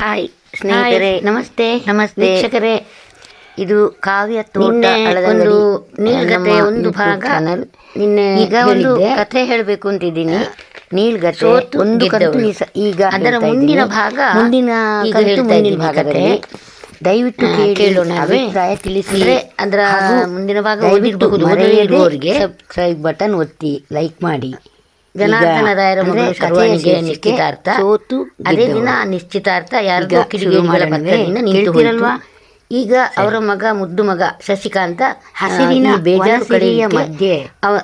Hi ಸ್ನೇಹಿತರೆ, ನಮಸ್ತೆ ನಮಸ್ತೆ ವೀಕ್ಷಕರೇ. ಇದು ಕಾವ್ಯ ತೋಟ ನಿನ್ನೆ ಅಳದಗಡಿ ಒಂದು ನೀಳ್ಗತೆ ನಮ್ಮ ಒಂದು YouTube ಭಾಗ ಚಾನಲ್. ನಿನ್ನೆ ಈಗ ಒಂದು ಹೇಳಿದ್ದೆ. ಕಥೆ ಹೇಳಬೇಕು ಅಂತಿದ್ದೀನಿ. ನೀಳ್ಗತೆ ಸೋತು ಒಂದು ಕಂತು ಗೆದ್ದವಳು. ಈಗ ಅದರ ಹೇಳ್ತಾ ಮುಂದಿನ ಇದ್ದೀನಿ. ಭಾಗ ಮುಂದಿನ ಈಗ ಕಂತು ಹೇಳ್ತಾ ಮುಂದಿನ ಇದ್ದೀನಿ ಭಾಗದಲ್ಲಿ ದಯವಿಟ್ಟು ಕೇಳೋಣ ಅಲ್ವೇ? ಅಭಿಪ್ರಾಯ ತಿಳಿಸಿ. ಅಂದ್ರೆ ಅದರ ಹಾಗೂ ಮುಂದಿನ ಭಾಗ ದಯವಿಟ್ಟು ಓದಿರಬಹುದು, ಮರೆಯದೆ ಓದದಿರುವವರಿಗೆ. ಸಬ್ಸ್ಕ್ರೈಬ್ ಬಟನ್ ಒತ್ತಿ ಲೈಕ್ ಮಾಡಿ. ಜನಾರ್ದನ ರಾಯರ ಅಂದ್ರೆ ಮಗಳು ಕಥೆಯ ಶರ್ವಾಣಿಗೆ ಶೀರ್ಷಿಕೆ ನಿಶ್ಚಿತಾರ್ಥ. ಸೋತು ಅದೇ ಗೆದ್ದವಳು. ದಿನ ನಿಶ್ಚಿತಾರ್ಥ ಯಾರಿಗೋ ಈಗ ಶುರು ಕಿಡಿಗೇಡಿಗಳ ಮಾಡೋಣವೇ? ಪಕ್ಕದಿಂದ ನಿಂತು ಕೇಳ್ತೀರಲ್ವಾ? ಹೋಯಿತು. ಈಗ ಅವರ ಮಗ, ಮುದ್ದು ಮಗ ಶಶಿಕಾಂತ ಹಸಿರಿನ ಈ ಬೇಜಾರು ವನಸಿರಿಯ ಕಡೆಗೆ ಮಧ್ಯೆ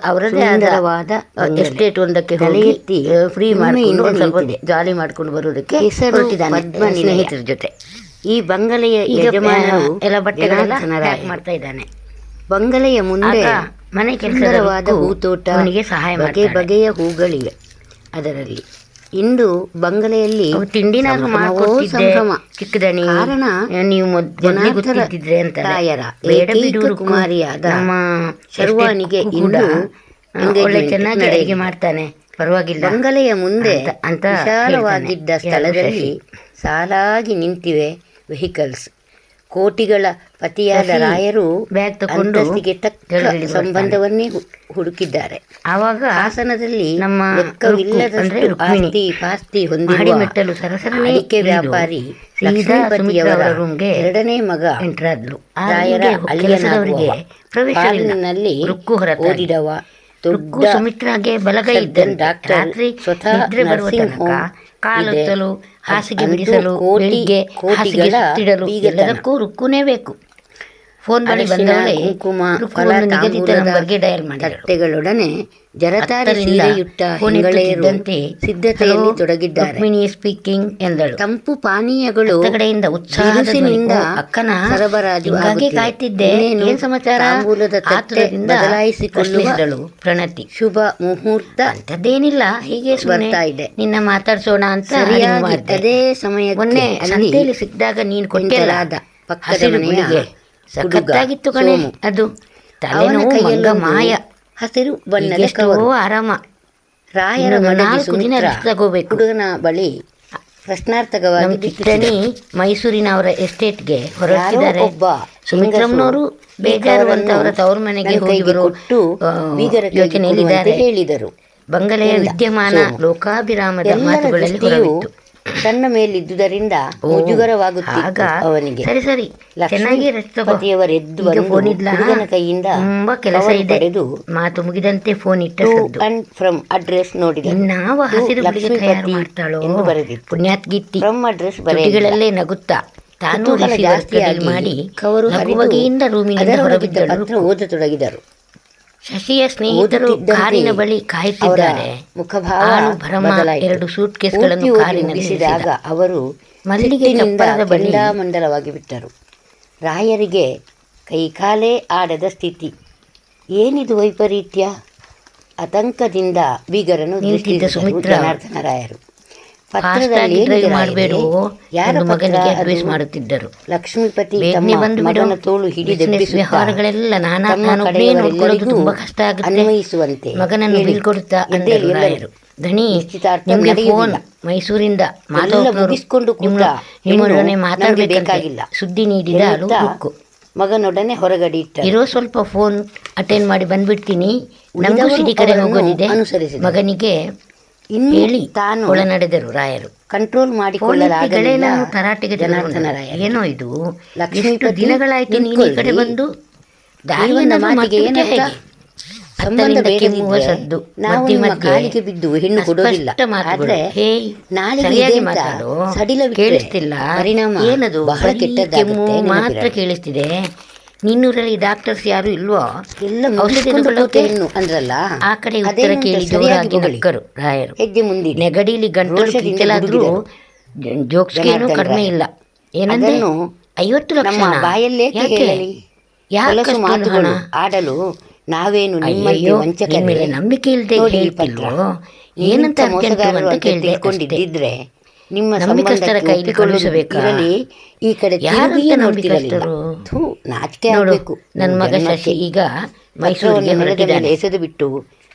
ಅವರದೇ ಆದ ಸುಂದರವಾದ ಬಂಗಲೆ. ಎಸ್ಟೇಟ್ ಒಂದಕ್ಕೆ ತಲೆ ಹೋಗಿ ಎತ್ತಿ ಫ್ರೀ ಹೆಮ್ಮೆಯಿಂದ ಮಾಡಿಕೊಂಡು ಒಂದು ಸ್ವಲ್ಪ ನಿಂತಿದೆ. ಜಾಲಿ ಮಾಡ್ಕೊಂಡು ಬರೋದಕ್ಕೆ ಹೆಸರು ಹೊರಟಿದ್ದಾನೆ ಪದ್ಮನಿಲಯ. ಸ್ನೇಹಿತರ ಜೊತೆ. ಈ ಬಂಗಲೆಯ ಈಗ ಯಜಮಾನರು ಎಲ್ಲ ಬಟ್ಟೆಗಳೆಲ್ಲ ಜನಾರ್ದನ ರಾಯ. ಪ್ಯಾಕ್ ಮಾಡ್ತಾ ಇದ್ದಾನೆ. ಬಂಗಲೆಯ ಮುಂದೆ ಆಗ ಮನೆ ಸುಂದರವಾದ ಕೆಲಸದ ಹೂತೋಟ, ಅವನಿಗೆ ಸಹಾಯ ಬಗೆ ಮಾಡ್ತಾಳೆ. ಬಗೆಯ ಹೂಗಳಿವೆ ಅದರಲ್ಲಿ. ಇಂದು ಬಂಗಲೆಯಲ್ಲಿ ಅವು ತಿಂಡಿನಾದ್ರೂ ಸಂಭ್ರಮವೋ ಮಾಡ್ಕೊಡ್ತಿದ್ದೆ ಸಂಭ್ರಮ. ಚಿಕ್ಕದಣಿ. ಕಾರಣ ನೀವು ಮೊದಲೇ ಜನಾರ್ದನ ಗೊತ್ತಿದ್ದಿದ್ರೆ ಅಂತ ರಾಯರ ಬೇಡ ಏಕೈಕ ಬಿಡು ರುಕ್ಕು. ಕುಮಾರಿಯಾದ ನಮ್ಮ ಶರ್ವಾಣಿಗೆ ಎಸ್ಟೇಟ್ ಇಂದು ಕೂಡ ಒಳ್ಳೆ engagement ಚೆನ್ನಾಗಿ ನಡೆಯಿತು. ಅಡಿಗೆ ಮಾಡ್ತಾನೆ, ಪರವಾಗಿಲ್ಲ. ಬಂಗಲೆಯ ಮುಂದೆ ಅಂತ ವಿಶಾಲವಾಗಿದ್ದ ಹೇಳ್ತಾನೆ. ಸ್ಥಳದಲ್ಲಿ ಸಾಲಾಗಿ ನಿಂತಿವೆ ವೆಹಿಕಲ್ಸ್. ಕೋಟಿಗಳ ಪತಿಯಾದ ಶಶಿ ರಾಯರು ಬ್ಯಾಗ್ ತಕೊಂಡು ಅಂತಸ್ತಿಗೆ ತಕ್ಕ ಕೆಳಗಿಳಿ ಬರ್ತಾನೆ. ಸಂಬಂಧವನ್ನೇ ಹುಡುಕಿದ್ದಾರೆ. ಆವಾಗ ಹಾಸನದಲ್ಲಿ ನಮ್ಮ ಲೆಕ್ಕವಿಲ್ಲದಷ್ಟು ಅಂದ್ರೆ ರುಕ್ಮಿಣಿ ಆಸ್ತಿ ಪಾಸ್ತಿ ಮಹಡಿ ಹೊಂದಿರುವ ಮೆಟ್ಟಲು ಸರಸರನೆ ಅಡಿಕೆ ಇಳಿದು ವ್ಯಾಪಾರಿ ಸೀದಾ ಲಕ್ಷ್ಮೀಪತಿಯವರ ಸುಮಿತ್ರಾವರ ರೂಮ್ಗೆ ಎರಡನೇ ಮಗ ಎಂಟ್ರಾದ್ಲು. ರಾಯರ ಕೆಲಸದವರಿಗೆ ಪ್ರವೇಶವಿಲ್ಲ. ಪಾಲಿನಲ್ಲಿ ರುಕ್ಕು ಹೊರತಾಗಿ. ಓದಿದವ ರುಕ್ಕು ದೊಡ್ಡ ಸುಮಿತ್ರಾಗೆ ಬಲಗೈ ಸರ್ಜನ್ ಇದ್ದಂತೆ. ಡಾಕ್ಟರ್, ರಾತ್ರಿ ಸ್ವತಃ ನಿದ್ರೆ ಬರುವ ನರ್ಸಿಂಗ್ ತನಕ ಹೋಮ್ ಕಾಲೊತ್ತಲು, ಹಾಸಿಗೆ ಅಂತೂ ಬಿಡಿಸಲು, ಕೋಟಿ ಬೆಳಿಗ್ಗೆ ಹಾಸಿಗೆ ಕೋಟಿಗಳ ಸುತ್ತಿಡಲು ಬೀಗತನ. ಎಲ್ಲದಕ್ಕೂ ರುಕ್ಕುನೇ ಬೇಕು. ಫೋನ್ ಬಳಿ ಅರಿಶಿನ, ಬಂದವಳೆ ಕುಂಕುಮ, ರುಕ್ಕು ಒಂದು ನಿಗದಿತ ತಾಂಬೂಲದ ನಂಬರ್ಗೆ ಡಯಲ್ ಮಾಡಿದಳು. ತಟ್ಟೆಗಳೊಡನೆ ಜರತಾರಿ ಹತ್ತರಿಂದ ಸೀರೆಯುಟ್ಟ ಫೋನ್ ಹೆಂಗಳೆಯರು ಎತ್ತುತ್ತಿದ್ದಂತೆ, ಸಿದ್ಧತೆಯಲ್ಲಿ "ಹಲೋ, ತೊಡಗಿದ್ದಾರೆ. ರುಕ್ಮಿಣಿ ಸ್ಪೀಕಿಂಗ್" ಎಂದಳು. ತಂಪು ಪಾನೀಯಗಳು ಅತ್ತ ಕಡೆಯಿಂದ ಉತ್ಸಾಹದ ಬಿರುಸಿನಿಂದ ಧ್ವನಿ. "ಓ, ಅಕ್ಕನ ಸರಬರಾಜು ಹಿಂಗಾಗಿ ಆಗುತ್ತಿದೆ. ಕಾಯ್ತಿದ್ದೆ, ಇನ್ನೇನು ಏನ್ ಸಮಾಚಾರ?" ತಾಂಬೂಲದ ತಟ್ಟೆ ಆತುರದಿಂದ ಬದಲಾಯಿಸಿಕೊಳ್ಳುವ ಪ್ರಶ್ನಿಸಿದಳು ಪ್ರಣತಿ. ಶುಭ ಮುಹೂರ್ತ ಅಂಥದ್ದೇನಿಲ್ಲ, ಹೀಗೆ ಸುಮ್ಮನೆ ಬರ್ತಾ ಇದೆ. ನಿನ್ನ ಮಾತಾಡ್ಸೋಣ ಅಂತ ಸರಿಯಾಗಿ ring ಮಾಡ್ದೆ. ಅದೇ ಸಮಯಕ್ಕೆ ಮೊನ್ನೆ ಅಲ್ಲಿ ಸಂತೆಯಲ್ಲಿ ಸಿಕ್ಕಿದಾಗ ನೀನು ಕೊಟ್ಟಿಲ್ಲ ನಿಂತಲಾದ ಪಕ್ಕದ ಹಸಿರು ಮನೆಯ ಗುಳಿಗೆ. ಸಖತ್ತಾಗಿತ್ತು ಕಣೆ ಸೋಮು. ಅದು. ಅವನ ತಲೆನೋವು ಮಂಗ ಕೈಯಲ್ಲೊಂದು ಮಾಯ. ಹಸಿರು ಬಣ್ಣದ ಈಗೆಷ್ಟೋ ಕವರು. ಆರಾಮ. ರಾಯರ ಇನ್ನು ಮಡದಿ 4 ದಿನ ಸುಮಿತ್ರ rest ತಗೋಬೇಕು. ಹುಡುಗನ ಬಳಿ ಪ್ರಶ್ನಾರ್ಥಕವಾಗಿ ನಮ್ಮ ಚಿಟ್ಟಣಿ ಮೈಸೂರಿನ ಅವರ ಎಸ್ಟೇಟ್ಗೆ ಹೊರಟಿದ್ದಾರೆ. ಒಬ್ಬ ಸುಮಿತ್ರಮ್ಮನವರು ಬೇಜಾರು ಅಂತ ಅವರ ತವರು ಮನೆಗೆ ಹೋಗಿ ಬರೋ ಯೋಚನೆಯಲ್ಲಿದ್ದಾರೆ. ಹೇಳಿದರು. ಬಂಗಲೆಯ ಎಂದ ವಿದ್ಯಮಾನ ಸೋಮು. ಲೋಕಾಭಿರಾಮದ ಎಲ್ಲರ ಮಾತುಗಳಲ್ಲಿ ದೃಷ್ಟಿಯು ಹೊರಬಿತ್ತು. ತನ್ನ ಮೇಲಿದ್ದುದರಿಂದ ಓ, ಮುಜುಗರವಾಗುತ್ತಿತ್ತು ಆಗ ಅವನಿಗೆ. ಸರಿ ಸರಿ, ಚೆನ್ನಾಗಿ rest ತಗೋ. ಲಕ್ಷ್ಮೀಪತಿಯವರೆದ್ದು ಈಗ ಬಂದು ಫೋನ್ ಇಡ್ಲಾ? ಹುಡುಗನ ಕೈಯಿಂದ ತುಂಬಾ ಕೆಲಸ ಕವರ್ ಇದೆ. ಪಡೆದು ಮಾತು ಮುಗಿದಂತೆ ಫೋನ್ ಇಟ್ಟ ಟು ಸದ್ದು. ಅಂಡ್ ಫ್ರಮ್ ಅಡ್ರೆಸ್ ನೋಡಿದ. ಇನ್ನಾವ ಟು ಹಸಿರು ಗುಳಿಗೆ ತಯಾರು ಲಕ್ಷ್ಮೀಪತಿ ಮಾಡ್ತಾಳೋ ಎಂದು ಬರೆದಿತ್ತು. ಪುಣ್ಯಾತ್ಗಿತ್ತಿ. ಫ್ರಮ್ ಅಡ್ರೆಸ್ ತುಟಿಗಳಲ್ಲೇ ನಗುತ್ತಾ ತಾನು ಕುತೂಹಲ ರಿಸೀವರ್ ಜಾಸ್ತಿಯಾಗಿ ಮಾಡಿ ಕವರು ಹರಿದು ನಗುವಗೆಯಿಂದ ರೂಮಿನಿಂದ ಅದರೊಳಗಿದ್ದ ಹೊರಬಿದ್ದಳು. ಪತ್ರ ಓದತೊಡಗಿದರು. ಶಶಿಯ ಸ್ನೇಹಿತರು ಓದುತ್ತಿದ್ದಂತೆ ಕಾರಿನ ಬಳಿ ಕಾಯುತ್ತಿದ್ದಾರೆ. ಅವರ ಮುಖಭಾವ ಆಳು ಭರಮ ಬದಲಾಯಿತು. 2 ಸೂಟ್ ಕೇಸ್ಗಳನ್ನು ಪೂರ್ತಿ ಓದಿ ಕಾರಿನಲ್ಲಿ ಮುಗಿಸಿದಾಗ ಇರಿಸಿದ. ಅವರು ಮಲ್ಲಿಗೆ ಸಿಟ್ಟಿನಿಂದ ಚಪ್ಪರದ ಬಳಿ ಕೆಂಡಾಮಂಡಲವಾಗಿ ಬಿಟ್ಟರು. ರಾಯರಿಗೆ ಕೈಕಾಲೇ ಆಡದ ಸ್ಥಿತಿ. ಏನಿದು ವೈಪರೀತ್ಯ? ಆತಂಕದಿಂದ ಬೀಗರನ್ನು ನಿಂತಿದ್ದ ದೃಷ್ಟಿಸಿದರು ಸುಮಿತ್ರ. ಜನಾರ್ದನ ರಾಯರು. ಫಾಸ್ಟಾಗಿ ಪತ್ರದಲ್ಲಿ ಡ್ರೈವ್ ಮಾಡಬೇಡು ಯಾರ ಎಂದು ಪತ್ರ ಮಗನಿಗೆ ಅದು? ಅಡ್ವೈಸ್ ಮಾಡುತ್ತಿದ್ದರು. ಲಕ್ಷ್ಮೀಪತಿ ಬೇಗನೆ ತಮ್ಮ ಬಂದು ಬಿಡು. ಮಗನ ತೋಳು ಬಿಸಿನೆಸ್ ವ್ಯವಹಾರಗಳೆಲ್ಲ ತಮ್ಮ ನಾನೊಬ್ಬನೇ ನೋಡ್ಕೊಳ್ಳೋದು ಕಡೆಯವರೆಲ್ಲರಿಗೂ ತುಂಬಾ ಕಷ್ಟ ಆಗುತ್ತೆ. ಅನ್ವಯಿಸುವಂತೆ ಮಗನನ್ನು ಹೇಳಿ ಬೀಳ್ಕೊಡುತ್ತಾ ಎದ್ದೇಳಿ ಅಂದರು ಎಲ್ಲರೂ. ರಾಯರು. ಧಣಿ, ನಿಶ್ಚಿತಾರ್ಥ ನಿಮ್ಗೆ ನಡೆಯುವುದಿಲ್ಲ. ಫೋನ್ ಮೈಸೂರಿಂದ ಎಲ್ಲ ಮುಗಿಸ್ಕೊಂಡು ಕೂಡ ನಿಮ್ಮೊಡನೆ ನಮಗೆ ಮಾತಾಡಬೇಕಂತೆ ಬೇಕಾಗಿಲ್ಲ ಸುದ್ದಿ ನೀಡಿದ ಎನ್ನುತ್ತಾ ರುಕ್ಕು. ಮಗನೊಡನೆ ಹೊರಗಡೆ ಇಟ್ಟರು. ಇರೋ ಸ್ವಲ್ಪ ಫೋನ್ ಅಟೆಂಡ್ ಮಾಡಿ ಬಂದ್ಬಿಡ್ತೀನಿ, ನಮಗೂ ಉಳಿದವರು ಸಿಟಿ ಕಡೆ ಅವರನ್ನು ಹೋಗೋದಿದೆ. ಅನುಸರಿಸಿದರು. ಮಗನಿಗೆ ಇನ್ನು ಹೇಳಿ ತಾನು ಒಳ ನಡೆದರು ರಾಯರು. ಕಂಟ್ರೋಲ್ ಮಾಡಿಕೊಳ್ಳಲಾಗಲಿಲ್ಲ ನಾನು ತರಾಟೆಗೆ ಜನಾರ್ದನ ರಾಯ. ಏನೋ ಇದು, ಲಕ್ಷ್ಮೀಪತಿ ಎಷ್ಟು ದಿನಗಳಾಯ್ತು ನೀನು ಈ ಕಡೆ ನಿಂತ್ಕೊಳ್ಳಿ. ಬಂದು ಜೀವನದ ದಾರಿಯನ್ನು ಮಾತಿಗೆ ಮಾತಿಗೆ ಏನರ್ಥ? ಸಂಬಂಧ ಹತ್ತರಿಂದ ಕೆಮ್ಮುವ ಬೇಡದಿದ್ರೆ ಸದ್ದು, ನಾವು ಮಧ್ಯೆ ನಿಮ್ಮ ಮಧ್ಯೆ ಕಾಲಿಗೆ ಬಿದ್ದು ಹೆಣ್ಣು ಕೊಡೋದಿಲ್ಲ. ಅಸ್ಪಷ್ಟ ಮಾತುಗಳು. ಆದ್ರೆ ಹೇ, ನಾಲಿಗೆ ಸರಿಯಾಗಿ ಇದೆ ಅಂತ ಮಾತಾಡು, ಸಡಿಲ ಬಿಟ್ರೆ ಕೇಳಿಸ್ತಿಲ್ಲ. ಪರಿಣಾಮ ಏನದು ಬಹಳ ಬರೀ ಕೆಟ್ಟದ್ದಾಗುತ್ತೆ, ಕೆಮ್ಮು ಮಾತ್ರ ನೆನಪಿರಲಿ. ಕೇಳಿಸ್ತಿದೆ. ನಿನ್ನೂರಲ್ಲಿ ಡಾಕ್ಟರ್ಸ್ ಯಾರು ಇಲ್ವೋ? ಎಲ್ಲ ಔಷಧಿ ಮುಗಿಸ್ಕೊಂಡು ತಗೊಳ್ಳೋಕೆ? ಹೆಣ್ಣು ಅಂದ್ರಲ್ಲ, ಆ ಕಡೆ ಉತ್ತರ ಅದೇನಂತ ಕೇಳಿ ಸರಿಯಾಗಿ ಜೋರಾಗಿ ಹೊಗಳಿ. ನಕ್ಕರು ರಾಯರು. ಹೆಜ್ಜೆ ಮುಂದಿಡಿ. ನೆಗಡಿಲಿ ಗಂಟಲು ರೋಷದಿಂದ ಕಿತ್ತಲಾದ್ರೂ ಗುಡುಗಿದರು. ಜೋಕ್ಸ್ಗೇನು ಜನಾರ್ದನ ಕಡಿಮೆ ರಾಯ. ಇಲ್ಲ. ಏನಂದ್ರೆ ಅದನ್ನು 50 ಲಕ್ಷ ನಮ್ಮ ಬಾಯಲ್ಲೇಕೆ ಹೇಳಲಿ? ಹೊಲಸು ಮಾತುಗಳು ಆಡಲು ನಾವೇನು ನಿಮ್ಮಂತೆ ವಂಚಕರೇ? ಮೇಲೆ ನಂಬಿಕೆ ಇಲ್ಲದೆ ನೋಡಿ ಈ ಹೇಳ್ತಿಲ್ವೋ? ಪತ್ರ. ಏನಂತ ನೀವಿಂಥ ಮೋಸಗಾರರು ಅಂತ ಅಂತ ಕೇಳಿದೆ. ತಿಳ್ಕೊಂಡಿದ್ದಿದ್ರೆ ನಿಮ್ಮ ನಂಬಿಕಸ್ಥರ ಸಂಬಂಧಕ್ಕೆ ಕೈಲಿ ಒಪ್ಪಿಕೊಳ್ಳಲು ಕಳುಹಿಸಬೇಕಾ? ಇರಲಿ, ಈ ಕಡೆ ಯಾರಂತ ತಿರುಗಿಯೇ ನೋಡ್ತಿರಲಿಲ್ಲ. ನಂಬಿಕಸ್ಥರು? ಥೂ, ನಾಚಿಕೆ ನೋಡು, ಆಗಬೇಕು. ನನ್ನ ಮಗ ಶಶಿ ಈಗ ಮೈಸೂರಿಗೆ ನೆಲದ ಮೇಲೆ ಹೊರಟಿದ್ದಾನೆ. ಎಸೆದು ಬಿಟ್ಟು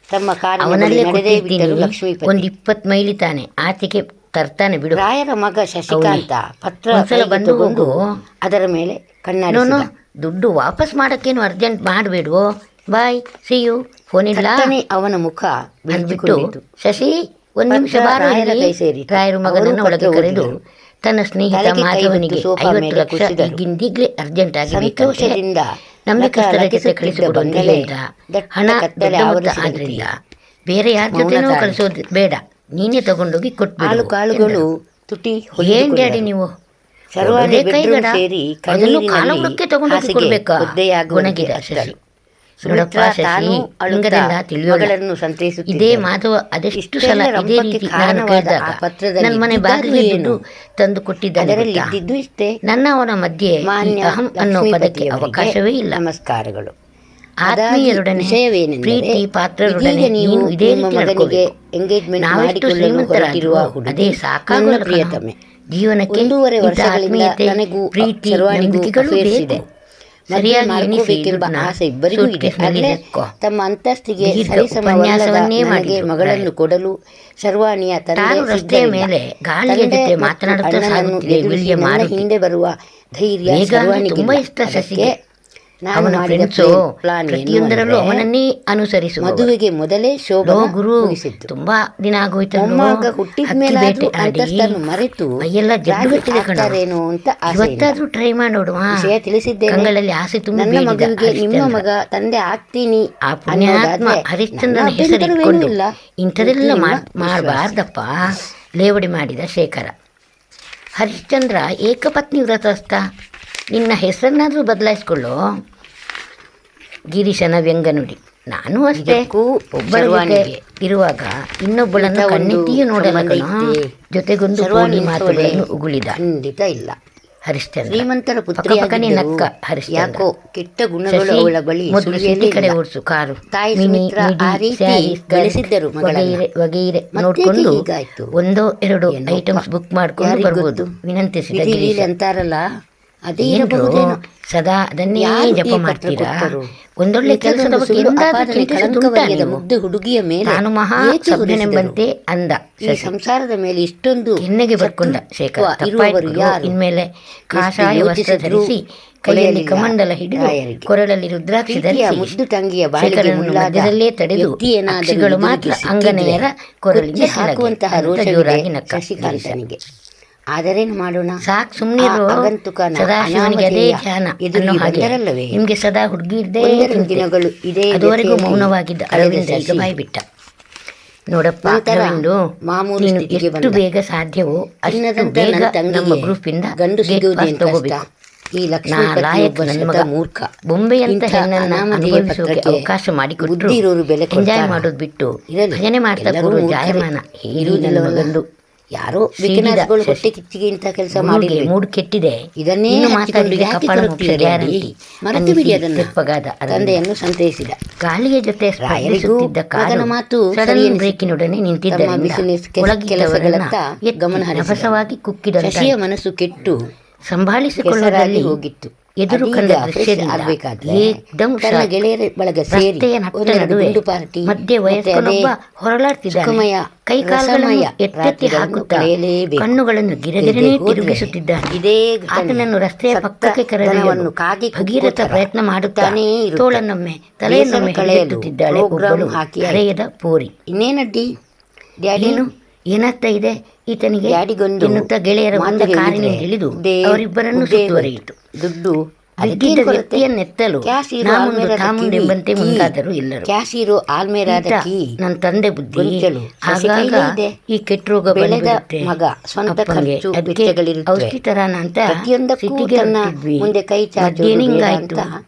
ತಮ್ಮ ಕಾರಿನ ಬಳಿ ಅವನಲ್ಲೇ ನಡೆದೇ ಕೊಟ್ಟಿದ್ದೀನಿ. ಬಿಟ್ಟರು ಲಕ್ಷ್ಮೀಪತಿ. ಒಂದು 20 ಮೈಲಿ ತಾನೆ. ಆಚೆಗೆ ತರ್ತಾನೆ ಬಿಡು. ರಾಯರ ಮಗ ಶಶಿಕಾಂತ ಪತ್ರ ಒಂದ್ಸಲ ಕೈಗೆ ಬಂದು ತಗೊಂಡು ಹೋಗು. ಅದರ ಮೇಲೆ ಕಣ್ಣಾಡಿಸಿದ. ದುಡ್ಡು ವಾಪಸ್ ಮಾಡೋಕ್ಕೇನು ಅರ್ಜೆಂಟ್ ಮಾಡಬೇಡು, ಬಾಯ್ ಸಿ ಯು, ಫೋನ್ ಇಲ್ಲ ತಟ್ಟನೆ ಅವನ ಮುಖ ಅಂದ್ಬಿಟ್ಟು ಬಿಳಿಚಿಕೊಂಡಿತು. ಶಶಿ ಒಂದು ನಿಮಿಷ ಬಾರೋ ರಾಯರ ಇಲ್ಲಿ. ಕೈ ಸೇರಿತು. ರಾಯರು ಮಗನನ್ನು ಅವರು ಒಳಗೆ ಪತ್ರ ಕರೆದು ಓದಿದರು. ತನ್ನ ಸ್ನೇಹಿತ ತಲೆಗೆ ಕೈ ಮಾಧವನಿಗೆ ಹೊತ್ತು ಸೋಫಾ 50 ಮೇಲೆ ಲಕ್ಷ ಕುಸಿದರು. ಈಗಿಂದೀಗ್ಲೇ ಅರ್ಜೆಂಟ್ ಆಗಿ ಸಂತೋಷದಿಂದ ನಂಬಿಕಸ್ಥರ ಜೊತೆ ಕಳಿಸಿಕೊಡು ಅಂತ ಬಂಗಲೆ ಹೇಳಿದ. ದಟ್ಟ ಹಣ ಕತ್ತಲೆ ದೊಡ್ಡ ಮೊತ್ತ ಆವರಿಸಿದಂತೆ. ಆದ್ರಿಂದ ಬೇರೆ ಯಾರ ಜೊತೆನೂ ಮೌನ ಕಳಿಸೋದು ಬೇಡ, ನೀನೇ ತಗೊಂಡೋಗಿ ಆಳು ಕೊಟ್ಬಿಡು ಕಾಳುಗಳು ತುಟಿ ಏನ್ ಹೊಲಿದುಕೊಂಡರು. ಡ್ಯಾಡಿ ನೀವು ಶರ್ವಾಣಿ ಒಳ್ಳೆ ಬೆಡ್ರೂಮ್ ಕೈಗಡ, ಸೇರಿ ಅದನ್ನು ಕಾಲ ಕಣ್ಣೀರಿನಲ್ಲಿ ಬುಡಕ್ಕೆ ತಗೊಂಡೋಗಿ ಹಾಸಿಗೆ ಕೊಡ್ಬೇಕಾ? ಒದ್ದೆಯಾಗುವಂತೆ ಗೊಣಗಿದ ಅತ್ತಳು. ಶಶಿ. ನೋಡಪ್ಪ ಸುಮಿತ್ರಾ ಶಶಿ, ತಾನೂ ಅಳುತ್ತಾ ಹಿಂಗದೆಲ್ಲ ತಿಳಿಯೋಣ. ಮಗಳನ್ನು ಇದೇ ಸಂತೈಸುತ್ತಿದ್ದಳು. ಮಾಧವ ಅದೆಷ್ಟು ಇಷ್ಟೆಲ್ಲ ಸಲ ಇದೇ ರಂಪಕ್ಕೆ ರೀತಿ ನಾನು ಕಾರಣವಾದ ಕೇಳಿದಾಗ ಆ ಪತ್ರದಲ್ಲಿ ನನ್ನ ಮನೆ ಇದ್ದಿದ್ದಾದ್ರೂ ಬಾಗಿಲಿಗೆ ಏನು? ದುಡ್ಡು ತಂದು ಕೊಟ್ಟಿದ್ದಾನೆ ಅದರಲ್ಲಿ ಗೊತ್ತಾ? ಇದ್ದಿದ್ದು ಇಷ್ಟೇ. ನನ್ನ ಅವನ ಮಧ್ಯೆ ಈ ಮಾನ್ಯ ಅಹಂ ಅನ್ನೋ ಪದಕ್ಕೆ ಲಕ್ಷ್ಮೀಪತಿಯವರಿಗೆ ಅವಕಾಶವೇ ಇಲ್ಲ. ನಮಸ್ಕಾರಗಳು. ಆತ್ಮೀಯರೊಡನೆ, ವಿಷಯವೇನೆಂದರೆ, ಪ್ರೀತಿ ಪಾತ್ರರೊಡನೆ ಇದೀಗ ನೀವು ನೀನು ಇದೇ ನಿಮ್ಮ ರೀತಿ ಮಗನಿಗೆ ನಡ್ಕೋಬೇಕು. ಎಂಗೇಜ್ಮೆಂಟ್ ನಾವೆಷ್ಟು ಮಾಡಿಕೊಳ್ಳಲು ಹೊರಟಿರುವ ಶ್ರೀಮಂತರಾದರೂ ಹುಡುಗಿ ಅದೇ ಸಾಕಾಗಲ್ಲ ನನ್ನ ಪ್ರಿಯತಮೆ. ಜೀವನಕ್ಕೆ 1.5 ಇಂಥ ವರ್ಷಗಳಿಂದ ಆತ್ಮೀಯತೆ, ನನಗೂ ಪ್ರೀತಿ, ಶರ್ವಾಣಿಗೂ ನಂಬಿಕೆಗಳು affairs ಬೇಕು. ಇದೆ. ಸರಿಯಾಗಿ ಮಾಡ್ಕೋಬೇಕೆಂಬ ಎಣಿಸಿ ಆಸೆ ಇಬ್ಬರಿಗೂ ಇದೆ. ಸೂಟ್ಕೇಸ್ನಲ್ಲಿ ಆದರೆ ಎತ್ಕೊ. ತಮ್ಮ ಅಂತಸ್ತಿಗೆ ದೀರ್ಘ ಸರಿಸಮವಲ್ಲದ ಉಪನ್ಯಾಸವನ್ನೇ ನನಗೆ ಮಾಡಿದ್ರು. ಮಗಳನ್ನು ಕೊಡಲು ಶರ್ವಾಣಿಯ ತಂದೆ ತಾನು ರಸ್ತೆಯ ಸಿದ್ಧರಿಲ್ಲ. ಮೇಲೆ ಗಾಳಿಯ ತಂದೆ ಜೊತೆ ಮತ್ತು ಮಾತನಾಡುತ್ತಾ ಅಣ್ಣನನ್ನು ಸಾಗುತ್ತಿದೆ ಎದುರಿಸಿ ವಿಳಿಯ ನನ್ನ ಮಾರುತಿ. ಹಿಂದೆ ಬರುವ ಧೈರ್ಯ ವೇಗ ಅಂದ್ರೆ ಶರ್ವಾಣಿಗಿಲ್ಲ. ತುಂಬಾ ಇಷ್ಟ ಶಶಿಗೆ. ನಾನು ಅವನ ಮಾಡಿದ ಫ್ರೆಂಡ್ಸು ಪ್ಲಾನ್ ಪ್ರತಿಯೊಂದರಲ್ಲೂ ಅವನನ್ನೇ ಅನುಸರಿಸುವ. ಮದುವೆಗೆ ಮೊದಲೇ ಶೋಭನ ಗುರು ಮುಗಿಸಿದ್ದು. ತುಂಬಾ ದಿನ ಆಗೋಯ್ತಲ್ಲೋ, ಮೊಮ್ಮಗ ಹುಟ್ಟಿದ ಹಕ್ಕಿ ಮೇಲಾದ್ರೂ ಬೇಟೆ ಆಡಿ ಅಂತಸ್ತನ್ನು ಮರೆತು ಮೈಯೆಲ್ಲ ಜಡ್ಡು ಕಟ್ಟಿದೆ ಕಣ. ಆಗ್ತಾರೇನೋ ಅಂತ ಆಸೆ. ಇವತ್ತಾದ್ರೂ ಟ್ರೈ ಮಾಡೋಣ. ವಿಷಯ ತಿಳಿಸಿದ್ದೇನೆ. ಕಂಗಳಲ್ಲಿ ಆಸೆ ತುಂಬಿ ನನ್ನ ಬೀಳಿದ ಮಗುವಿಗೆ ನಿಮ್ಮ ಹರಿಶ್ಚಂದ್ರ. ಮಗ ತಂದೆ ಆಗ್ತೀನಿ ಆ ಪುಣ್ಯಾತ್ಮ ಅನ್ನೋದಾದ್ರೆ ಹರಿಶ್ಚಂದ್ರನ ನನ್ನ ಹೆಸರಿಟ್ಕೊಂಡು ಅಭ್ಯಂತರವೇನೂ ಇಲ್ಲ. ಇಂಥದೆಲ್ಲ ಇದು ನಿಮ್ಮ ಮಾಡಬಾರ್ದಪ್ಪ, ಲೇವಡಿ ಮಾಡಿದ ಶೇಖರ. ಹರಿಶ್ಚಂದ್ರ ಏಕಪತ್ನಿ ವ್ರತಸ್ಥ, ನಿನ್ನ ಹೆಸರನ್ನಾದ್ರೂ ಬದಲಾಯಿಸ್ಕೊಳ್ಳೋ. ಗಿರೀಶನ ವ್ಯಂಗ್ಯನುಡಿ. ನಾನು ಅಷ್ಟೇ, ಇದಕ್ಕೂ ಒಬ್ಬಳ ಶರ್ವಾಣಿಗೆ ಇರುವಾಗ ಇನ್ನೊಬ್ಬಳನ್ನು ಇಂಥ ಒಂದು ಕಣ್ಣಿಟ್ಟಿಯೂ ನೋಡಲ್ಲ ಸಂಬಂಧ ಕಣೋ. ಇತ್ತೆ. ಜೊತೆಗೊಂದು ಶರ್ವಾಣಿ ಕೋಳಿ ಮಾತುಗಳನ್ನು ಉಗುಳಿದ ಖಂಡಿತ ಇಲ್ಲ. ಹರಿಶ್ಚಂದ್ರ. ಶ್ರೀಮಂತರ ಪಕ್ಕಪಕ್ಕನೆ ಪುತ್ರಿಯಾಗಿದ್ದರೂ ನಕ್ಕ ಹರಿಶ್ಚಂದ್ರ. ಯಾಕೋ ಕೆಟ್ಟ ಗುಣಗಳು ಶಶಿ, ಅವಳ ಬಳಿ ಮೊದಲು ಸುಳಿಯಲೇ ಸಿಟಿ ಕಡೆ ಇಲ್ಲ. ಓಡಿಸು ಕಾರು. ತಾಯಿ ಮಿನಿ, ಸುಮಿತ್ರಾ ಮಿಡಿ, ಆ ರೀತಿ ಸ್ಯಾರೀಸ್, ಬೆಳೆಸಿದ್ದರು ಮಗಳನ್ನ. ವಗೈರೆ ಮತ್ತೆ ನೋಡ್ಕೊಂಡು ಹೀಗಾಯ್ತು. 1-2 ಏನೋಪ್ಪ, ಐಟಮ್ಸ್ ಬುಕ್ ಮಾಡ್ಕೊಂಡು ಯಾರಿಗ್ ಬರ್ಬೋದು, ಗೊತ್ತು? ವಿನಂತಿಸಿದ ವಿಧಿ ಗಿರೀಶ. ಲೀಲೆ ಅಂತಾರಲ್ಲ, ಅದೇ ಏನ್ರೋ ಇರಬಹುದೇನೋ. ಸದಾ ಅದನ್ನೇ ಯಾರು ಈ ಜಪ ಪತ್ರ ಮಾಡ್ತೀರಾ? ಕೊಟ್ಟರು? ಒಂದೊಳ್ಳೆ ಕೆಲಸದ ಇಂಥದ್ದೊಂದು ಬಗ್ಗೆ ಸುಳ್ಳು ಎಂದಾದ್ರೂ ಅಪಾದನೆ ಚಿಂತಿಸುವುದುಂಟಾ ಕಳಂಕವರಿಯದ ನೀವು? ಮುಗ್ಧ ಹುಡುಗಿಯ ಮೇಲೆ ತಾನು ಮಹಾ ಏಕೆ ಸಭ್ಯನೆಂಬಂತೆ ಅಂದ ಈ ಶಶಿ. ಸಂಸಾರದ ಮೇಲೆ ಇಷ್ಟೊಂದು ಕೆನ್ನೆಗೆ ಬರ್ಕೊಂಡ ಶೇಖರ್. ಶತ್ರುತ್ವ ಇರುವವರು ತಪ್ಪಾಯ್ತು. ಯಾರು? ಇನ್ಮೇಲೆ ಕಾಷಾಯ ವಸ್ತ್ರ ಯೋಚಿಸಿದ್ರೂ ಧರಿಸಿ, ಕೈಯಲ್ಲಿ ಕೊಳೆಯಲಿಲ್ಲ ಕಮಂಡಲ ಹಿಡಿದು, ರಾಯರಿಗೆ. ಕೊರಳಲ್ಲಿ ರುದ್ರಾಕ್ಷಿ ಪ್ರೀತಿಯ ಧರಿಸಿ, ಮುದ್ದು ತಂಗಿಯ ಬಾಳಿಗೆ ಶೇಖರನನ್ನು ಮುಳ್ಳಾದ ಮಧ್ಯದಲ್ಲೇ ತಡೆದು ವ್ಯಕ್ತಿಯೇನಾದರೂ ಅಕ್ಷಿಗಳು ಮಾತ್ರ ಎದುರಿಗೆ ಅಂಗನೆಯರ ಸಿಕ್ಕಿದ್ರೆ ಕೊರಳಿಂದ ಕುಚ್ಚಿ ಹಾಕುವಂತಹ ಕೆಳಗೆ ಅಂತ ರೋಷವಿದೆ ಜೋರಾಗಿ ನಕ್ಕ ಶಶಿಕಾಂತನಿಗೆ. ಆದರೇನು ಮಾಡೋಣ? ಸಾಕ್ ಸುಮ್ನಿರು. ಆ ಆಗಂತುಕನ ಸದಾ ಶಿವನಿಗೆ ಅದೇ ಅನಾಮಧೇಯ ಧ್ಯಾನ ಎದುರಿಗೆ ಅನ್ನೋ ಹಾಗೆ ಬಂದರಲ್ಲವೇ? ನಿಮ್ಗೆ ಸದಾ ಹುಡುಗಿ ಇದ್ದೇ ಒಂದೆರಡು ಚಿಂತೆ. ದಿನಗಳು ಇದೇ ಅದುವರೆಗೂ ಜೊತೆಯಲ್ಲಿ ಮೌನವಾಗಿದ್ದ ಕಳೆದ ಅರವಿಂದ ಈಗ ಶಶಿ. ಬಾಯಿ ಬಿಟ್ಟ. ನೋಡಪ್ಪ ನಂತರ ಅರವಿಂದು, ಮಾಮೂಲು ನೀನು ಸ್ಥಿತಿಗೆ ಎಷ್ಟು ಬಂದ. ಬೇಗ ಸಾಧ್ಯವೋ ಅಷ್ಟು ಚಿನ್ನದಂತ ಬೇಗ ನನ್ನ ತಂಗಿಗೆ ನಮ್ಮ ಗ್ರೂಪಿಂದ ಗಂಡು ಗೇಟ್ ಸಿಗುವುದೇನು ಪಾಸ್ ಕಷ್ಟ? ತಗೋಬೇಕು. ಈ ಲಾಯಕ್ ಲಕ್ಷ್ಮೀಪತಿಯೊಬ್ಬ ನನ್ನ ಶತ ಮಗ ಮೂರ್ಖ. ಬೊಂಬೆಯಂತ ಇಂಥ ಹೆಣ್ಣನ್ನು ಅನಾಮಧೇಯ ಅನುಭವಿಸೋಕೆ ಪತ್ರಕ್ಕೆ ಅವಕಾಶ ಮಾಡಿಕೊಟ್ರು ಬುದ್ಧಿ ಇರೋರು ಬೆಲೆ ಎಂಜಾಯ್ ಕೊಡ್ತಾರಾ? ಮಾಡೋದು ಬಿಟ್ಟು ಇರಲಿ, ಭಜನೆ ಮಾಡ್ತಾ ಎಲ್ಲರೂ ಕೂರೋ ಮೂರ್ಖರೇ. ಜಾಯಮಾನ ಹೇಳಿ ನನ್ನ ಇರುವುದಿಲ್ಲವಲ್ಲ. ಮಗಂದು. ಯಾರೋ ಸಿಡಿದ ವಿಕನಾಸಗಳು ಶಶಿ. ಹೊಟ್ಟೆ ಕಿಚ್ಚಿಗೆ ಇಂಥ ಕೆಲಸ ಗುರುಗೆ ಮಾಡಿರ್ಬೇಕು. ಮೂಡ್ ಕೆಟ್ಟಿದೆ, ಇದನ್ನೇ ಇನ್ನು ಹಚ್ಚಿಕೊಂಡು ಮಾತಾಡಿದ್ರೆ ಯಾಕೆ ಕಪಾಳ ಮೋಕ್ಷ ಕೊರಗ್ತಿದ್ದಾರೆ? ಗ್ಯಾರಂಟಿ ಮರೆತು ಬಿಡಿ ಅದನ್ನ. ತೆಪ್ಪಗಾದ ಅರವಿಂದ. ತಂದೆಯನ್ನು ಸಂತೈಸಿದ. ಗಾಳಿಯ ಜೊತೆ ರಾಯರಿಗೂ ಸ್ಪರ್ಧಿಸುತ್ತಿದ್ದ ಕಾರು ಮಗನ ಮಾತು ಸಡನ್ ಸರಿ ಎನಿಸಿತು. ಬ್ರೇಕಿನೊಡನೆ ತಮ್ಮ ನಿಂತಿದ್ದರಿಂದ ಬಿಸಿನೆಸ್ ಒಳಗಿದ್ದವರನ್ನ ಕೆಲಸಗಳತ್ತ ಎತ್ತಿ ಗಮನ ಹರಿಸಿದರು. ನಭಸವಾಗಿ ಕುಕ್ಕಿದಂತಾಯಿತು. ಶಶಿಯ ಮನಸ್ಸು ಕೆಟ್ಟು ಸಂಭಾಳಿಸಿಕೊಳ್ಳುವುದರಲ್ಲಿ ಕೆಸರಾಗಿ ಹೋಗಿತ್ತು. ಎದುರು ಅದೀಗ ಕಂಡ ಫ್ರೆಶ್ ದೃಶ್ಯದಿಂದ ಆಗ್ಬೇಕಾದ್ರೆ ಏಕ್ದಮ್ ತನ್ನ ಶಾಕ್. ಗೆಳೆಯರ ಬಳಗ ಸೇರಿ ರಸ್ತೆಯ ನಟ್ಟ ಒಂದೆರಡು ನಡುವೆ ಗುಂಡು ಪಾರ್ಟಿ ಮಧ್ಯೆ ವಯಸ್ಕನೊಬ್ಬ ಹೊರಳಾಡ್ತಿದ್ದಾನೆ. ಸುಖಮಯ, ಕೈ ಕಾಲುಗಳನ್ನು ರಸಮಯ ಎತ್ತೆತ್ತಿ ರಾತ್ರಿಗಳನ್ನು ಹಾಕುತ್ತಾ ಕಳೆಯಲೇಬೇಕು. ಕಣ್ಣುಗಳನ್ನು ಗಿರಗಿರನೆ ಇಲ್ಲದೆ ಹೋದ್ರೆ ತಿರುಗಿಸುತ್ತಿದ್ದಾನೆ. ಇದೇ ಘಟನೆ ಆತನನ್ನು ರಸ್ತೆಯ ಸತ್ತ ಪಕ್ಕಕ್ಕೆ ದನವನ್ನು ಕರೆದೊಯ್ಯಲು ಕಾಗಿ ಭಗೀರಥ ಕುಕ್ಕುತ್ತರ ಪ್ರಯತ್ನ ಮಾಡುತ್ತಾನೆ. ತಾನೇ ಇರುತ್ತೆ. ತೋಳನ್ನೊಮ್ಮೆ ತಲೆಯನ್ನೊಮ್ಮೆ ಬೇಸರ ಕಳೆಯಲು ಹಿಡಿದಿಟ್ಟಿದ್ದಾಳೆ ಪ್ರೋಗ್ರಾಂ ಒಬ್ಬಳು ಹಾಕಿ ಹರೆಯದ ಪೋರಿ. ಇನ್ನೇನಡ್ಡಿ ಡ್ಯಾಡಿ? ಏನು ಏನಾಗ್ತಾ ಇದೆ ಈತನಿಗೆ ಡ್ಯಾಡಿಗೊಂದು ಎನ್ನುತ್ತಾ ಗೆಳೆಯರ ಮಾತು ಒಂದು ಕಾರಿನಿಂದ ಹೇಳಿದ್ರೆ ಇಳಿದು ಉದ್ದೇ ಅವರಿಬ್ಬರನ್ನು ಉದ್ದೇ ಸುತ್ತುವರಿಯಿತು. ದುಡ್ಡು ಬಿದ್ದಿದ್ದ ವ್ಯಕ್ತಿಯನ್ನೆತ್ತಲು ನಾಮುಂದು ತಾಮುಂದೆಂಬಂತೆ ಮುಂದಾದರು ಎಲ್ಲರೂ. ಕ್ಯಾಶ್ ಇರೋ ಆಲ್ಮೇರಾದ ಈತ ಕೀ ನನ್ನ ತಂದೆ ಬುದ್ಧಿ. ಗೊಂಚಲು ಶಶಿ ಆಗಾಗ ಕೈಲೇ ಇದೆ. ಈ ಕೆಟ್ಟ ರೋಗ ಬೆಳೆದ ಬಂದ್ಬಿಡುತ್ತೆ ಮಗ, ಸ್ವಂತ ಅಪ್ಪಂಗೆ. ಖರ್ಚು ಅದಕ್ಕೆ ವೆಚ್ಚಗಳಿರುತ್ತವೆ. ಔಷಧಿ ತರಾನ ಅಂತ ಪ್ರತಿಯೊಂದಕ್ಕೂ ಸಿಟಿಗೆ ತನ್ನ ಹೊರಟಿದ್ವಿ. ಮುಂದೆ ಕೈ ಚಾಚೋದು ಮಧ್ಯಾಹ್ನ ಬೇಡ ಹಿಂಗಾಯ್ತು. ಅಂತ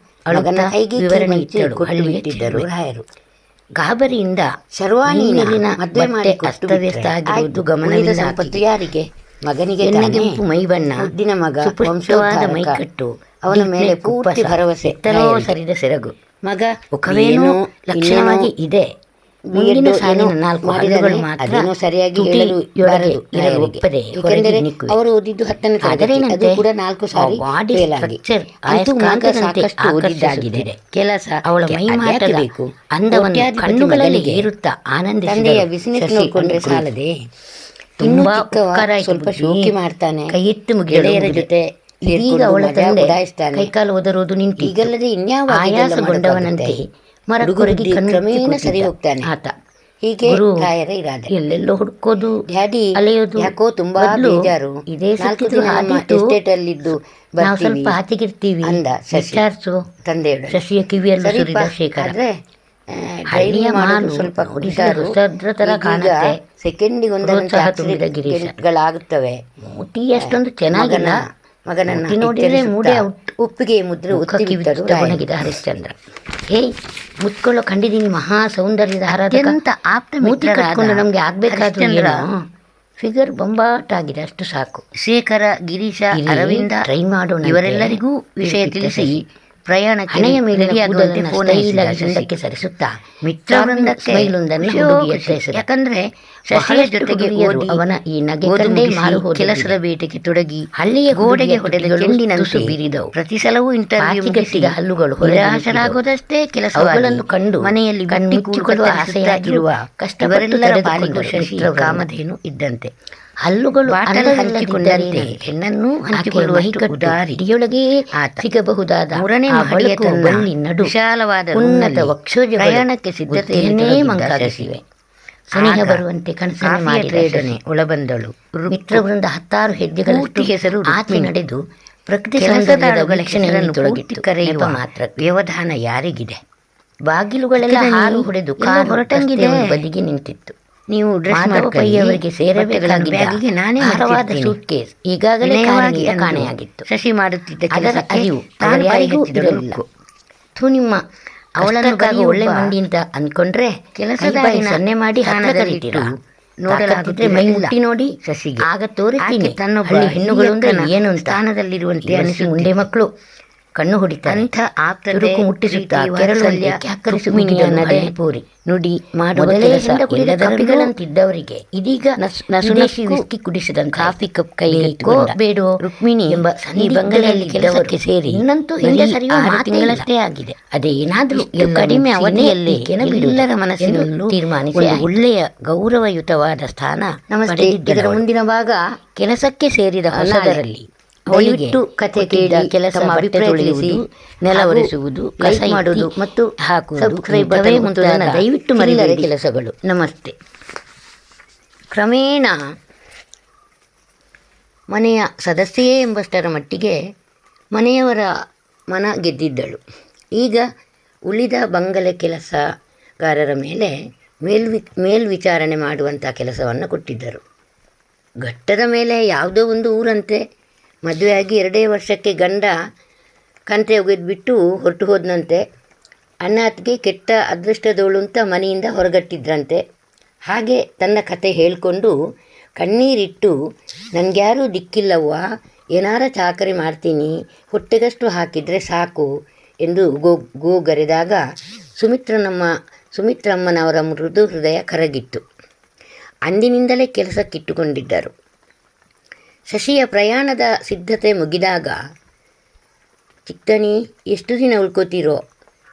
ಮಗನ ಅಳುತ್ತಾ ಕೈಗೆ ವಿವರಣೆ ಕಿವಿಚಿ ಇಟ್ಟಳು. ಕೊಟ್ಟು ಹಳ್ಳಿಗೆ ಬಿಟ್ಟಿದ್ದರು ಚೆಲುವೆ. ರಾಯರು. ಗಾಬರಿಯಿಂದ ಶರ್ವಾಣಿನ ಮೈಮೇಲಿನ ಮದುವೆ ಮಾಡಿ ಬಟ್ಟೆ ಕೊಟ್ಟು ಅಸ್ತವ್ಯಸ್ತ ಬಿಟ್ರೆ ಆಗಿರುವುದು ಆಯ್ತು. ಉಳಿದ ಗಮನವಿಲ್ಲ ಸಂಪತ್ತು ಆಕೆಗೆ. ಯಾರಿಗೆ? ಮಗನಿಗೆ ತಾನೇ. ಎಣ್ಣೆಗೆಂಪು ಮೈಬಣ್ಣ, ಮುದ್ದಿನ ಮಗ, ಸುಪುಷ್ಟವಾದ ವಂಶೋದ್ಧಾರಕ. ಮೈಕಟ್ಟು, ಅವನ ಮೇಲೆ ದಿಟ್ನೆ ಪೂರ್ತಿ ಕುಪ್ಪಸ, ಭರವಸೆ ಎತ್ತರೋ ರಾಯರಿಗೆ. ಸರಿದ ಸೆರಗು. ಮಗ ಮುಖವೇನೋ ಏನೋ ಲಕ್ಷಣವಾಗಿ ಇನ್ನೇನೋ ಇದೆ. ಮುಂದಿನ ಏನೋ ಸಾಲಿನ 4 ಮಾಡಿದ್ದಾನೆ. ಹಲ್ಲುಗಳು ಮಾತ್ರ ಅದೇನೋ ಸರಿಯಾಗಿ ತುಟಿ ಹೇಳಲು ಯೊಳಗೆ ಬಾರದು ಇರಲು ರಾಯರಿಗೆ. ಒಪ್ಪದೆ ಏಕೆಂದರೆ ಹೊರಗೆ ನಿಕ್ಕುವೆ. ಅವರು ಓದಿದ್ದು 10ನೇ ತರಗತಿ. ಆದರೇನಂತೆ ಅದು ಕೂಡ 4 ಸಾರಿ ಬಾಡಿ ಫೇಲ್ ಆಗಿ. ಸ್ಟ್ರಕ್ಚರ್ ಅಂತೂ ಮಗ ಆಯಸ್ಕಾಂತದಂತೆ ಸಾಕಷ್ಟು ಓದಿದ್ದಾಗಿದೆ. ಆಕರ್ಷಿಸುತ್ತಿದೆ. ಕೆಲಸ ಅವಳ ಅದ್ಯಾಕೆ ಮೈಮಾಟದ ಬೇಕು? ಅಂದವನ್ನು ಕೋಟ್ಯಾಧಿಪತಿ ಕಣ್ಣುಗಳಲ್ಲಿ ಮಗನಿಗೆ ಏರುತ್ತಾ ತಂದೆಯ ಆನಂದಿಸಿದಳು ಬಿಸಿನೆಸ್ ಶಶಿ ನೋಡಿಕೊಂಡ್ರೆ ಅನುಕೂಲ. ಸಾಲದೆ ಇನ್ನೂ ತುಂಬಾ ಚಿಕ್ಕವ, ಉಪಕಾರ ಆಯ್ತು ಸ್ವಲ್ಪ ಬುದ್ಧಿ. ಶೋಕಿ ಮಾಡ್ತಾನೆ, ಕೈ ಎತ್ತು ಮುಗಿದಳು ಗೆಳೆಯರ ಮುಗಿದೆ. ಜೊತೆ ಈಗ ಸೇರ್ಕೊಂಡು ಅವಳ ಮಜಾ ತಂದೆ ಉಡಾಯಿಸ್ತಾನೆ. ಕೈಕಾಲು ಒದರೋದು ನಿಂತು ಈಗಲ್ಲದೆ ಇನ್ಯಾವ ಆಯಾಸಗೊಂಡವನಂತೆ ಮರ ಕೊರಗಿ ಕಣ್ಣು ಮುಚ್ಚಿ ಕ್ರಮೇಣ ಸರಿ ಕೂತಿದ್ದ ಹೋಗ್ತಾನೆ. ಆತ. ಹೀಗೆ ಗುರು ರಾಯರ ಇರಾದೆ. ಎಲ್ಲೆಲ್ಲೋ ಹುಡ್ಕೋದು ಡ್ಯಾಡಿ ಅಲೆಯೋದು ಯಾಕೋ ತುಂಬಾ ಬದ್ಲು ಬೇಜಾರು, ಇದೇ 4 ಸಿಕ್ಕಿದ್ರು ದಿನ ನಮ್ಮ ಆದೀತು. ಎಸ್ಟೇಟ್ ಅಲ್ಲಿದ್ದು ನಾವು ಬರ್ತೀವಿ ಸ್ವಲ್ಪ ಆಚೆಗಿರ್ತೀವಿ ಅಂದ ಶಶಿ. ವಿಚಾರಿಸು. ತಂದೆಯೊಡನೆ. ಶಶಿಯ ಕಿವಿಯಲ್ಲೂ ಸರಿಪ್ಪ, ಸುರಿದ ಶೇಖರ. ಆದ್ರೆ ಹಳ್ಳಿಯ ಡ್ರೈವಿಂಗ್ ಮಾಡೋದು ಮಾಲು ಸ್ವಲ್ಪ ನೋಡಿದ್ರೆ ಹುಷಾರು. ಹೊಸದ್ರ ತರ ಕಾಣುತ್ತೆ. ಸೆಕೆಂಡಿಗೆ ಒಂದೊಂದು ಪ್ರೋತ್ಸಾಹ ತುಂಬಿದ ಗಿರೀಶ. ಆಕ್ಸಿಡೆಂಟ್ಗಳಾಗುತ್ತವೆ. ಮೂತಿ ಅಷ್ಟೊಂದು ಚೆನ್ನಾಗಿಲ್ಲ. ಮಗನನ್ನ ಮೂತಿ ನೋಡಿದ್ರೆ ಮೂಡೆ ಔಟ್. ಉಪ್ಪಿಗೆ ಮುದ್ರೆ ಒತ್ತಿ ಬಿಟ್ಟರು ರಾಯರು. ಒಣಗಿದ ಹರಿಶ್ಚಂದ್ರ. ಹೇಯ್, ಮುತ್ಕೊಳ್ಳೋ ಕಂಡಿದ್ದೀನಿ ಮಹಾ ಸೌಂದರ್ಯದ ಆರಾಧಕ. ಅತ್ಯಂತ ಆಪ್ತ ಮೂತಿ ಮಿತ್ರರಾದ ಕಟ್ಕೊಂಡು ನಮ್ಗೆ ಆಗ್ಬೇಕಾದ್ರು ಹರಿಶ್ಚಂದ್ರ ಫಿಗರ್ ಬೊಂಬಾಟಾಗಿದೆ, ಅಷ್ಟು ಸಾಕು. ಶೇಖರ, ಗಿರೀಶ, ಇರಿ, ಅರವಿಂದ ಟ್ರೈ ಮಾಡೋಣ. ಇವರೆಲ್ಲರಿಗೂ ವಿಷಯ ತಿಳಿಸಿ ಪ್ರಯಾಣಕ್ಕೆ ಹಣೆಯ ಮೇಲಿನ ರೆಡಿಯಾಗುವಂತೆ ಕೂದಲನ್ನು ಫೋನ್ ಸ್ಟೈಲಾಗಿ ಹಿಂದಕ್ಕೆ ಸರಿಸುತ್ತಾ ಮಿತ್ರವೃಂದಕ್ಕೆ ಸ್ಮೈಲೊಂದನ್ನು ಖುಷಿಯೋ ಹುಡುಗಿಯ ಖುಷಿ. ಹೆಸರು. ಯಾಕಂದ್ರೆ ಶಶಿಯ ಬಹಳಷ್ಟು ಜೊತೆಗೆ ಹುಡುಗಿಯರು ಓದಿ, ಅವನ ಈ ನಗೆ ಓದು ಕಂಡೇ ಮುಗಿಸಿ, ಮಾರು ಹೋದದ್ದು ಕೆಲಸದ ಇದೆ. ಬೇಟೆಗೆ ತೊಡಗಿ ಹಳ್ಳಿಯ ಗೋಡೆಗೆ ಹುಡುಗಿಯ ಹೊಡೆದ ತುಟಿಗಳು ಚೆಂಡಿನಂತೆ ತುಸು ಬಿರಿದವು. ಪ್ರತಿ ಸಲವೂ ಇಂಟರ್ವ್ಯೂ ಪಾಚಿಗಟ್ಟಿದ ಹಲ್ಲುಗಳು ಹೊರಗೆ ನಿರಾಶರಾಗೋದಷ್ಟೇ ಅವುಗಳನ್ನು ಕಂಡು ಮನೆಯಲ್ಲಿ ಕಣ್ಮುಚ್ಚಿಕೊಳ್ಳುವ ಆಸೆಯಾಗಿರುವ ಕಷ್ಟಪಟ್ಟು ಇವರೆಲ್ಲರ ಪಾಲಿಗೂ ತಡೆದುಕೊಂಡರು ಶಶಿ ಮಿತ್ರವೃಂದ. ಕಾಮಧೇನು ಇದ್ದಂತೆ. ಹಲ್ಲುಗಳು ಬಾಟಲ್ ಹಂಚಿಕೊಂಡಂತೆ ಹೆಣ್ಣನ್ನು ಹಂಚಿಕೊಳ್ಳುವಷ್ಟು ಉದಾರಿ ಹಿಡಿಯೊಳಗೆ ಆತ. ಸಿಗಬಹುದಾದ ಮೂರನೇ ಆ ಮಹಡಿಯ ಬಳುಕು ತನ್ನ ಬಳ್ಳಿ ನಡು ವಿಶಾಲವಾದ ಉನ್ನತ ರೂಮ್ನಲ್ಲಿ ವಕ್ಷೋಜಗಳು ಪ್ರಯಾಣಕ್ಕೆ ಸಿದ್ಧತೆಯನ್ನೇ ಬುದ್ಧಿಯನ್ನೇ ಮಂಕಾಗಿಸಿವೆ. ಸನಿಹ ಆಗ ಬರುವಂತೆ ಕನಸನ್ನು ಕಾಫಿಯ ಮಾಡಿದ ಟ್ರೇಡನೆ ಒಳಬಂದಳು. ಮಿತ್ರವೃಂದ 10 ಹೆಜ್ಜೆಗಳಷ್ಟು ಪೂರ್ತಿ ಹೆಸರು ಆಚೆ ರುಕ್ಮಿಣಿ. ನಡೆದು ಪ್ರಕೃತಿ ಕೆಲಸದ ಸೌಂದರ್ಯದ ಆಳುಗಳ ವೀಕ್ಷಣೆಯನ್ನು ಹೆಸರನ್ನು ತೊಡಗಿತ್ತು. ಪೂರ್ತಿ ಕರೆಯುವ ನೆಪ ಮಾತ್ರ. ವ್ಯವಧಾನ ಯಾರಿಗಿದೆ? ಬಾಗಿಲುಗಳೆಲ್ಲ ಪಕ್ಕದಲ್ಲಿ ಹಾಲು ಹೊಡೆದು ಎಲ್ಲೋ ಕಾರು ಹೊರಟಂಗಿದೆ. ರಸ್ತೆಯ ಬದಿಗೆ ನಿಂತಿತ್ತು. ನೀವು ಡ್ರೆಸ್ ಮಾಧವ ಪೈ ಅವರಿಗೆ ಸೇರಬೇಕಾಗಿದ್ದ ಬ್ಯಾಗಿಗೆ ನಾನೇ ಭಾರವಾದ ಮರ್ತಿರ್ತೀನಿ. ಸೂಟ್ ಕೇಸ್ ಈಗಾಗಲೇ ವಿನಯವಾಗಿ ಕಾರಿನಿಂದ ಅಂದು ಕಾಣೆಯಾಗಿತ್ತು. ಶಶಿ ಮಾಡುತ್ತಿದ್ದ ಅದರ ಕೆಲಸಕ್ಕೆ ಅರಿವು ತಾನು ಅವರ ಯಾರಿಗೂ ಬಾಯಿಗೆತ್ತಿದಳು ಇರಲಿಲ್ಲ. ರುಕ್ಕು. ಥೂ, ನಿಮ್ಮ ಅವಳನ್ನು ಅವಳನ್ನು ಬರೀ ಒಳ್ಳೆ ಒಬ್ಬ ಮಂಡಿ ಅಂತ ಅನ್ಕೊಂಡ್ರೆ ಕೆಲಸದಾಳಿನ ಸನ್ನೆ ಮಾಡಿ ಹತ್ರ ಸ್ಥಾನದಲ್ಲಿಟ್ಟು ಕರೀತೀರಾ? ನೋಡಲಾಗುತ್ತಿರಲಿಲ್ಲ. ಮೈ ಮುಟ್ಟಿ ನೋಡಿ ಶಶಿಗೆ ಆಗ ತೋರಿಸ್ತೀನಿ ಆಕೆ ತನ್ನೊಬ್ಬ ಹಳ್ಳಿ ಹೆಣ್ಣುಗಳು ಅಂದ್ರೆ ಹಿರಿಯಕ್ಕನ ಏನು ಅಂತ. ಸ್ಥಾನದಲ್ಲಿರುವಂತೆ ಇವರಿಸಿ ಅನಿಸುತ್ತಿತ್ತು. ಮುಂಡೆ ಮಕ್ಕಳು ಕಣ್ಣು ಹೊಡಿತಾರೆ. ಅಂಥ ಆಪ್ತತೆ, ತುರುಕು ಮುಟ್ಟಿಸುತ್ತಾ ಪ್ರೀತಿ, ಕೆರಳುವಂತೆ ವಾತ್ಸಲ್ಯ, ಕ್ಯಾಕರಿಸಿ ರುಕ್ಮಿಣಿಯ ಮುಗಿದಳು ನಡೆ, ಹಳ್ಳಿ ಪೋರಿ. ನುಡಿ, ಮಾಡುವ ಮೊದಲೇ ಕೆಲಸ ಹಿಂದ ಕುಡಿದ ಎಲ್ಲದರಲ್ಲೂ ಕಪಿಗಳಂತಿದ್ದವರಿಗೆ ಇದೀಗ ವಿದೇಶಿ ವಿಸ್ಕಿ ಕುಡಿಸಿದಂತೆ ಕಾಫಿ ಕಪ್ ಕೈಗೆ ಬೇಕೋ ಬೇಡೋ ರುಕ್ಮಿಣಿ ಎಂಬ ಈ ಬಂಗಲೆಯಲ್ಲಿ ಕೆಲಸಕ್ಕೆ ಸೇರಿ ಇನ್ನಂತೂ ಹಿಂದೆ ಸರಿಯುವ ಮಾತೇ ಇಲ್ಲ. ತಿಂಗಳಷ್ಟೇ ಆಗಿದೆ. ಅದೇನಾದ್ರೂ ಇಷ್ಟು ಕಡಿಮೆ ಅವಧಿಯಲ್ಲಿ ಬಿಡುವುದು ಎಲ್ಲರ ಮನಸ್ಸಿನಲ್ಲೂ ತೀರ್ಮಾನಿಸಿ ಒಂದು ಆಯ್ತು. ಒಳ್ಳೆಯ ಗೌರವಯುತವಾದ ಸ್ಥಾನ ನಮಸ್ತೆ. ಪಡೆದಿದ್ದಳು ಇದರ ಅವಳು. ಮುಂದಿನ ಭಾಗ ಕೆಲಸಕ್ಕೆ ಸೇರಿದ ಹೊಸದರಲ್ಲಿ ಅವಳಿಗೆ ದಯವಿಟ್ಟು ಕತೆ ಕೇಳಿ ಕೆಲಸ ತಮ್ಮ ಬಟ್ಟೆ ಅಭಿಪ್ರಾಯ ತೊಳೆಯುವುದು, ತಿಳಿಸಿ, ನೆಲ ಹಾಗೂ ಒರೆಸುವುದು, ಲೈಕ್ ಕಸ ಮಾಡುವುದು ಎತ್ತಿ ಮತ್ತು ಹಾಕುವುದು, ಸಬ್ಸ್ಕ್ರೈಬ್ ಇಂಥವೇ ಬಟನ್ ಮುಂತಾದ ಒತ್ತುವುದನ್ನು ದಯವಿಟ್ಟು ಚಿಲ್ಲರೆ ಮರೆಯಬೇಡಿ. ಕೆಲಸಗಳು. ನಮಸ್ತೆ. ಕ್ರಮೇಣ ಮನೆಯ ಸದಸ್ಯೆಯೇ ಎಂಬಷ್ಟರ ಮಟ್ಟಿಗೆ ಮನೆಯವರ ಮನ ಗೆದ್ದಿದ್ದಳು. ಈಗ ಉಳಿದ ಬಂಗಲೆ ಕೆಲಸಗಾರರ ಮೇಲೆ ಮೇಲ್ವಿಚಾರಣೆ ಮಾಡುವಂಥ ಕೆಲಸವನ್ನು ಕೊಟ್ಟಿದ್ದರು. ಘಟ್ಟದ ಮೇಲೆ ಯಾವುದೋ ಒಂದು ಊರಂತೆ. ಮದುವೆಯಾಗಿ 2 ವರ್ಷಕ್ಕೆ ಗಂಡ ಕಂತೆ ಒಗೆದ್ಬಿಟ್ಟು ಹೊರಟು ಹೋದನಂತೆ. ಅಣ್ಣಾತ್ಗೆ ಕೆಟ್ಟ ಅದೃಷ್ಟದವಳು ಅಂತ ಮನೆಯಿಂದ ಹೊರಗಟ್ಟಿದ್ರಂತೆ. ಹಾಗೆ ತನ್ನ ಕತೆ ಹೇಳಿಕೊಂಡು ಕಣ್ಣೀರಿಟ್ಟು, ನನಗ್ಯಾರೂ ದಿಕ್ಕಿಲ್ಲವ್ವ, ಏನಾರ ಚಾಕರಿ ಮಾಡ್ತೀನಿ, ಹೊಟ್ಟೆಗಷ್ಟು ಹಾಕಿದರೆ ಸಾಕು ಎಂದು ಗೋಗರೆದಾಗ ಸುಮಿತ್ರಮ್ಮನವರ ಮೃದು ಹೃದಯ ಕರಗಿತ್ತು. ಅಂದಿನಿಂದಲೇ ಕೆಲಸಕ್ಕಿಟ್ಟುಕೊಂಡಿದ್ದರು. ಶಶಿಯ ಪ್ರಯಾಣದ ಸಿದ್ಧತೆ ಮುಗಿದಾಗ, ಚಿಕ್ಕಣಿ, ಎಷ್ಟು ದಿನ ಉಳ್ಕೋತೀರೋ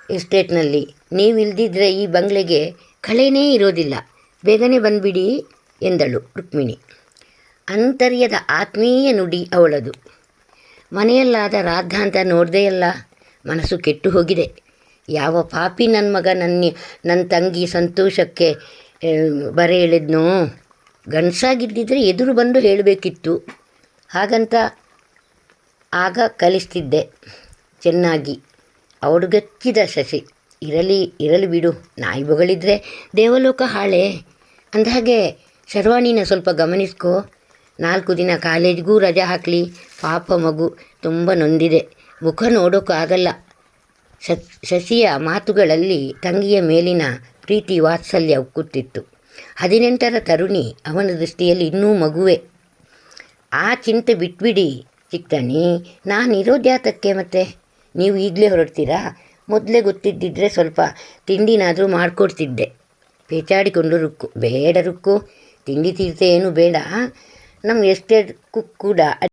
ಎಸ್ಟೇಟ್ನಲ್ಲಿ? ನೀವಿಲ್ದಿದ್ರೆ ಈ ಬಂಗ್ಲೆಗೆ ಕಳೆನೇ ಇರೋದಿಲ್ಲ, ಬೇಗನೆ ಬಂದುಬಿಡಿ ಎಂದಳು ರುಕ್ಮಿಣಿ. ಅಂತರ್ಯದ ಆತ್ಮೀಯ ನುಡಿ ಅವಳದು. ಮನೆಯಲ್ಲಾದ ರಾದ್ಧಾಂತ ನೋಡ್ದೆಯಲ್ಲ, ಮನಸ್ಸು ಕೆಟ್ಟು ಹೋಗಿದೆ. ಯಾವ ಪಾಪಿ ನನ್ನ ಮಗ ನನ್ನ ತಂಗಿ ಸಂತೋಷಕ್ಕೆ ಬರೆ ಎಳೆದ್ನೋ. ಗಂಡಸಾಗಿದ್ದಿದ್ರೆ ಎದುರು ಬಂದು ಹೇಳಬೇಕಿತ್ತು. ಹಾಗಂತ ಆಗ ಕಲಿಸ್ತಿದ್ದೆ ಚೆನ್ನಾಗಿ. ಅವಡುಗಚ್ಚಿದ ಶಶಿ, ಇರಲಿ ಬಿಡು, ನಾಯಿ ಬೊಗಳಿದ್ರೆ ದೇವಲೋಕ ಹಾಳೆ. ಅಂದಹಾಗೆ ಶರ್ವಾಣಿನ ಸ್ವಲ್ಪ ಗಮನಿಸ್ಕೋ. 4 ದಿನ ಕಾಲೇಜ್ಗೂ ರಜೆ ಹಾಕಲಿ. ಪಾಪ ಮಗು ತುಂಬ ನೊಂದಿದೆ, ಮುಖ ನೋಡೋಕ್ಕಾಗಲ್ಲ. ಶಶಿಯ ಮಾತುಗಳಲ್ಲಿ ತಂಗಿಯ ಮೇಲಿನ ಪ್ರೀತಿ ವಾತ್ಸಲ್ಯ ಉಕ್ಕುತ್ತಿತ್ತು. 18ರ ತರುಣಿ, ಅವನ ದೃಷ್ಟಿಯಲ್ಲಿ ಇನ್ನೂ ಮಗುವೆ. ಆ ಚಿಂತೆ ಬಿಟ್ಬಿಡಿ ಚಿಕ್ಕಣಿ, ನಾನಿರೋದ್ಯಾತಕ್ಕೆ ಮತ್ತೆ? ನೀವು ಈಗಲೇ ಹೊರಡ್ತೀರಾ? ಮೊದಲೇ ಗೊತ್ತಿದ್ದಿದ್ರೆ ಸ್ವಲ್ಪ ತಿಂಡಿನಾದರೂ ಮಾಡಿಕೊಡ್ತಿದ್ದೆ. ಪೇಚಾಡಿಕೊಂಡು ರುಕ್ಕು. ಬೇಡ ರುಕ್ಕು, ತಿಂಡಿ ತೀರ್ಥ ಏನು ಬೇಡ. ನಮ್ಮ ಎಸ್ಟೇಟ್ ಕುಕ್ ಕೂಡ